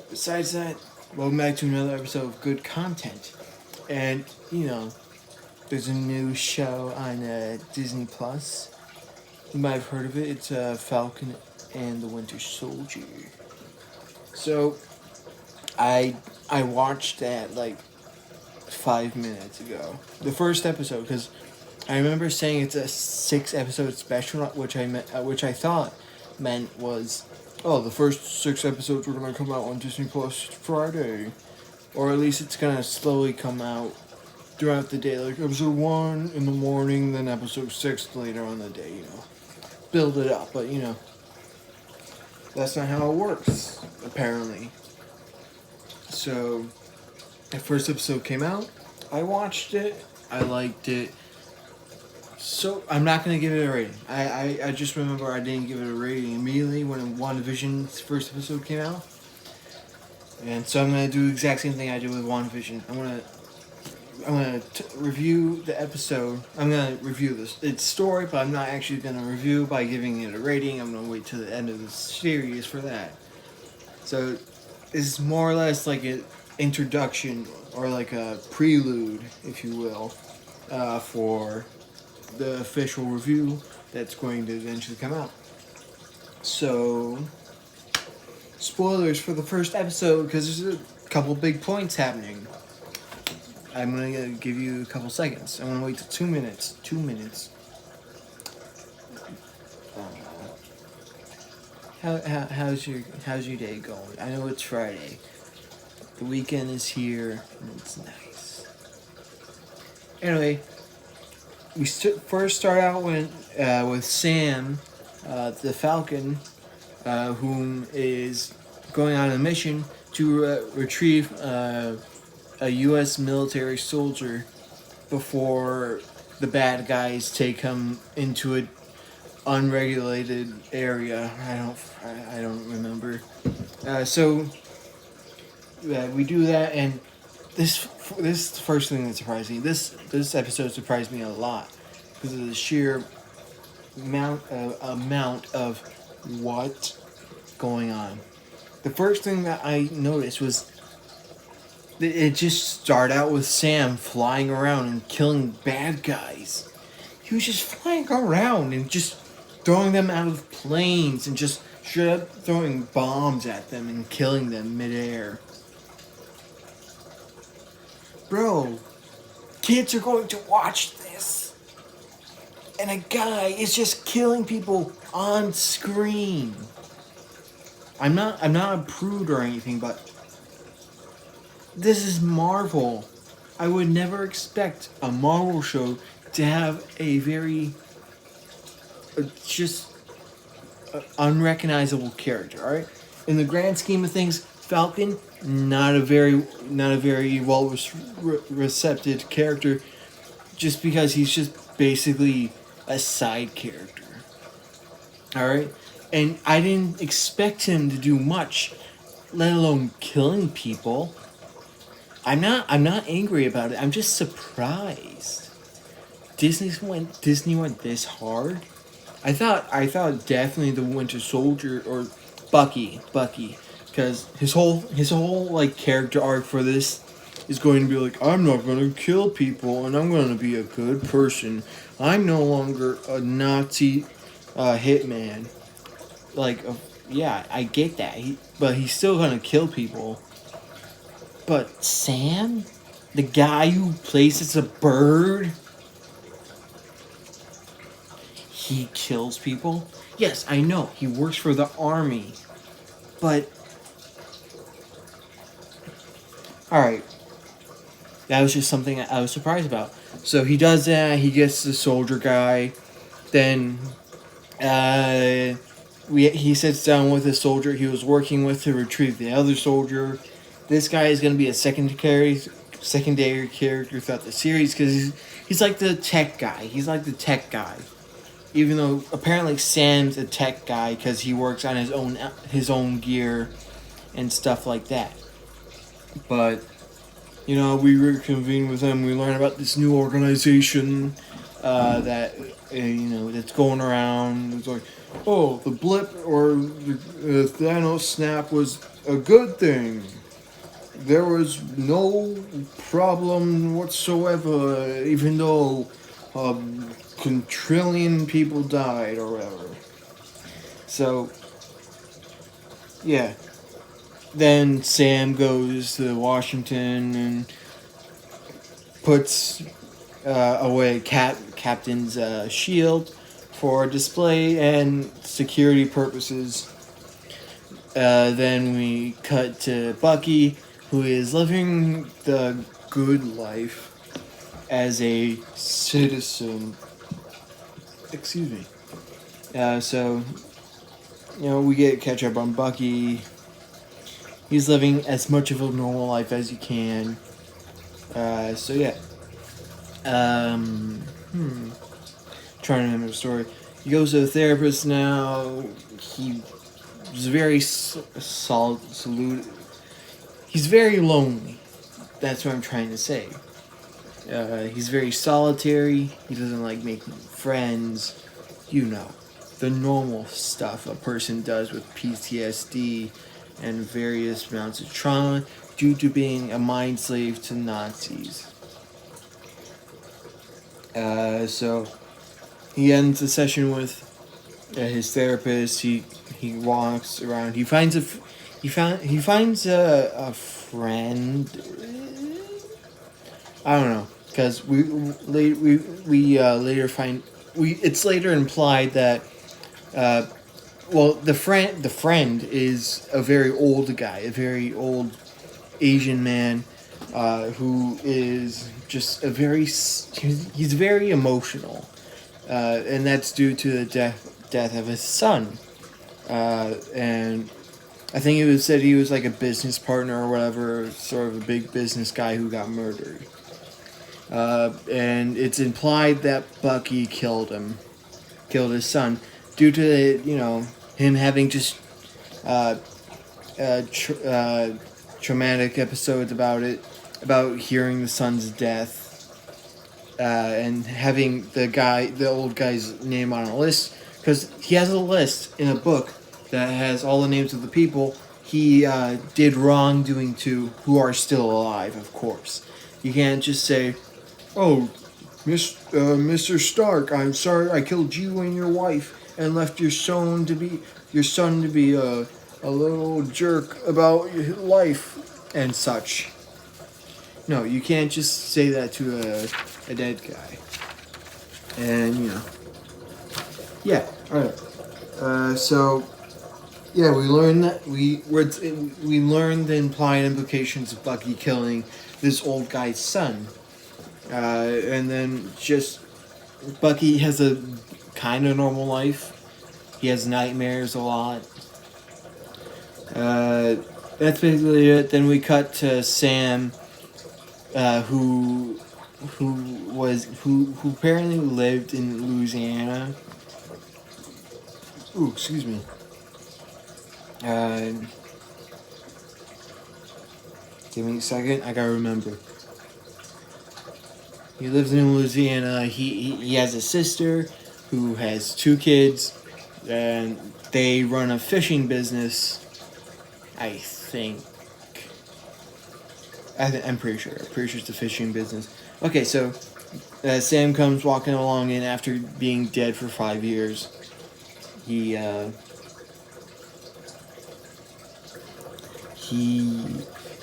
besides that, welcome back to another episode of good content. And, there's a new show on Disney Plus. You might have heard of it. It's Falcon and the Winter Soldier. So, I watched that like 5 minutes ago. The first episode, because I remember saying it's a 6 episode special, which I thought meant was, oh, the first 6 episodes were gonna come out on Disney Plus Friday, or at least it's gonna slowly come out throughout the day, like episode 1 in the morning, then episode 6 later on the day. Build it up, but that's not how it works apparently. So, the first episode came out. I watched it. I liked it. So, I'm not going to give it a rating. I just remember I didn't give it a rating immediately when WandaVision's first episode came out. And so I'm going to do the exact same thing I did with WandaVision. I'm going to review the episode. I'm going to review its story, but I'm not actually going to review by giving it a rating. I'm going to wait till the end of the series for that. So, it's more or less like an introduction or like a prelude, if you will, for the official review that's going to eventually come out. So, spoilers for the first episode, because there's a couple big points happening. I'm going to give you a couple seconds. I'm going to wait till 2 minutes. 2 minutes. How's your day going? I know it's Friday. The weekend is here, and it's nice. Anyway, we first start out with Sam, the Falcon, whom is going on a mission to retrieve a U.S. military soldier before the bad guys take him into an unregulated area. I don't remember. So we do that, and this is the first thing that surprised me. This episode surprised me a lot because of the sheer amount of what going on. The first thing that I noticed was it just started out with Sam flying around and killing bad guys. He was just flying around and just throwing them out of planes and just straight up throwing bombs at them and killing them midair. Bro, kids are going to watch this, and a guy is just killing people on screen. I'm not a prude or anything, but this is Marvel. I would never expect a Marvel show to have a very unrecognizable character. All right, in the grand scheme of things, Falcon not a very well receptive character, just because he's just basically a side character. All right, and I didn't expect him to do much, let alone killing people. I'm not angry about it. I'm just surprised. Disney went this hard. I thought definitely the Winter Soldier or Bucky, because his whole like character arc for this is going to be like, I'm not going to kill people and I'm going to be a good person. I'm no longer a Nazi hitman. Like, yeah, I get that. But he's still going to kill people. But Sam, the guy who plays as a bird, he kills people? Yes, I know, he works for the army. But, alright, that was just something I was surprised about. So he does that, he gets the soldier guy, then he sits down with the soldier he was working with to retrieve the other soldier. This guy is going to be a secondary character throughout the series because he's like the tech guy. He's like the tech guy. Even though apparently Sam's a tech guy because he works on his own gear and stuff like that. But, we reconvene with him. We learn about this new organization that, that's going around. It's like, oh, the blip or the Thanos snap was a good thing. There was no problem whatsoever, even though a quintillion people died or whatever. So, yeah. Then Sam goes to Washington and puts away Captain's shield for display and security purposes. Then we cut to Bucky, who is living the good life as a citizen. Excuse me. So, we get catch up on Bucky. He's living as much of a normal life as you can. So yeah. Trying to remember the story. He goes to a therapist now. He's very He's very lonely. That's what I'm trying to say. He's very solitary. He doesn't like making friends. The normal stuff a person does with PTSD and various amounts of trauma due to being a mind slave to Nazis. So he ends the session with his therapist. He walks around. He finds a friend. I don't know, because we later find it's later implied that the friend is a very old guy, a very old Asian man, who is just he's very emotional, and that's due to the death of his son, and I think it was said he was like a business partner or whatever, sort of a big business guy who got murdered, and it's implied that Bucky killed his son, due to him having just traumatic episodes about hearing the son's death, and having the old guy's name on a list, because he has a list in a book that has all the names of the people he did wrongdoing to who are still alive. Of course, you can't just say, "Oh, Mr. Stark, I'm sorry I killed you and your wife and left your son to be a little jerk about your life and such." No, you can't just say that to a dead guy. And yeah. All right. So yeah, we learned that we learned the implied implications of Bucky killing this old guy's son. And then just Bucky has a kind of normal life. He has nightmares a lot. That's basically it. Then we cut to Sam, who apparently lived in Louisiana. Ooh, excuse me. Give me a second. I gotta remember. He lives in Louisiana. He has a sister who has 2 kids, and they run a fishing business. I think. I'm pretty sure. I'm pretty sure it's a fishing business. Okay, so Sam comes walking along, and after being dead for 5 years, he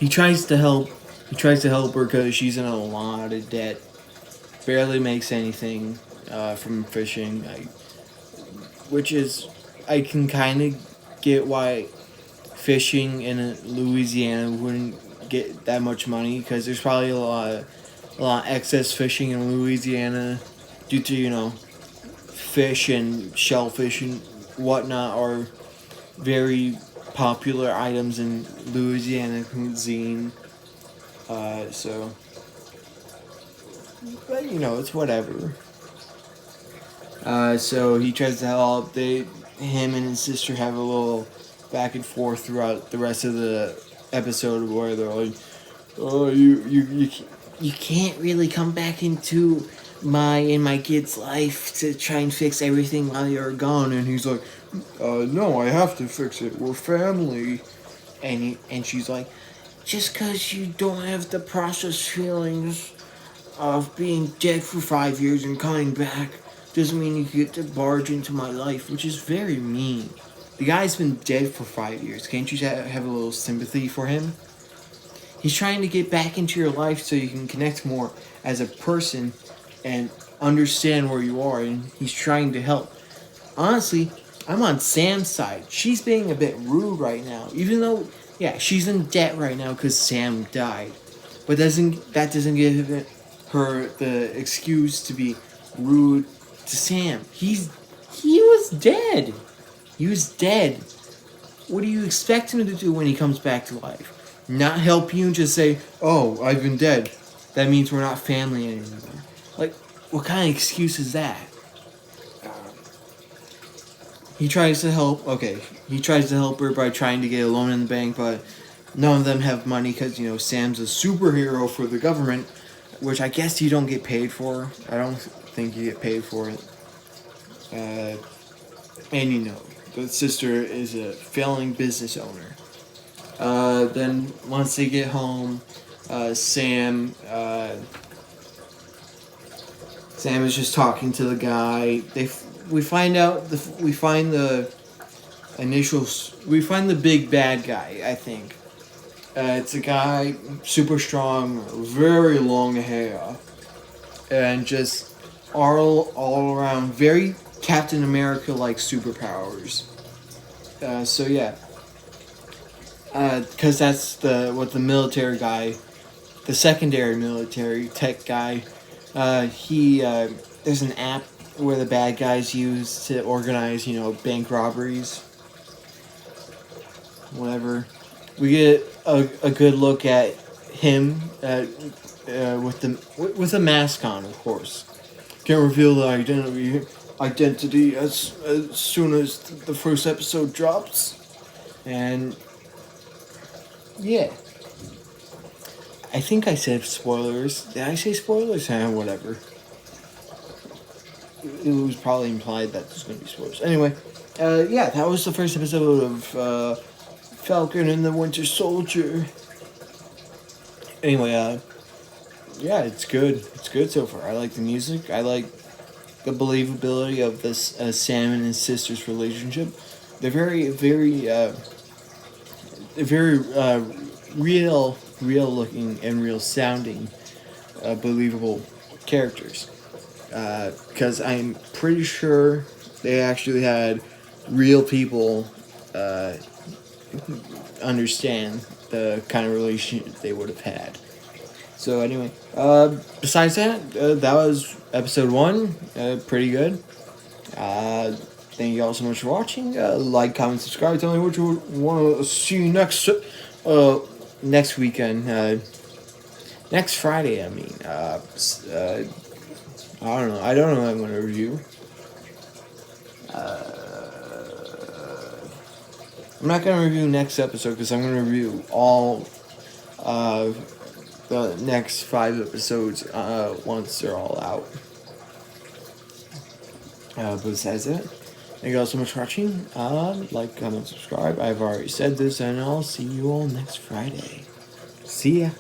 tries to help. He tries to help her because she's in a lot of debt. Barely makes anything from fishing, which is, I can kind of get why fishing in Louisiana wouldn't get that much money, because there's probably a lot of excess fishing in Louisiana due to fish and shellfish and whatnot are very popular items in Louisiana cuisine. So, but it's whatever. So he tries to help. Him and his sister have a little back and forth throughout the rest of the episode where they're like, "Oh, you can't really come back into my kid's life to try and fix everything while you're gone." And he's like, "No, I have to fix it. We're family." and she's like, just because you don't have to process feelings of being dead for 5 years and coming back doesn't mean you get to barge into my life, which is very mean. The guy's been dead for 5 years. Can't you have a little sympathy for him? He's trying to get back into your life so you can connect more as a person and understand where you are, and he's trying to help. Honestly, I'm on Sam's side. She's being a bit rude right now, even though, yeah, she's in debt right now because Sam died. But that doesn't give her the excuse to be rude to Sam. He was dead. He was dead. What do you expect him to do when he comes back to life? Not help you and just say, "Oh, I've been dead. That means we're not family anymore." Like, what kind of excuse is that? He tries to help. Okay, he tries to help her by trying to get a loan in the bank, but none of them have money because Sam's a superhero for the government, which I guess you don't get paid for. I don't think you get paid for it. And the sister is a failing business owner. Then once they get home, Sam is just talking to the guy. We find the big bad guy. I think it's a guy super strong, very long hair, and just all around very Captain America like superpowers. So yeah. Because that's what the military guy, the secondary military tech guy, there's an app where the bad guys use to organize, bank robberies. Whatever. We get a good look at him with a mask on, of course. Can't reveal the identity as soon as the first episode drops, and. Yeah. I think I said spoilers. Did I say spoilers? Whatever. It was probably implied that there's going to be spoilers. Anyway, yeah, that was the first episode of Falcon and the Winter Soldier. Anyway, yeah, it's good. It's good so far. I like the music. I like the believability of this Sam and his sister's relationship. They're very, very... very real looking and real sounding, believable characters. Because I'm pretty sure they actually had real people understand the kind of relationship they would have had. So anyway, besides that, that was episode 1. Pretty good. Thank you all so much for watching. Like, comment, subscribe. Tell me what you want to see next weekend. Next Friday, I mean. I don't know. I don't know what I'm going to review. I'm not going to review next episode because I'm going to review all the next 5 episodes once they're all out. But besides that, thank you all so much for watching. Like, comment, subscribe. I've already said this, and I'll see you all next Friday. See ya.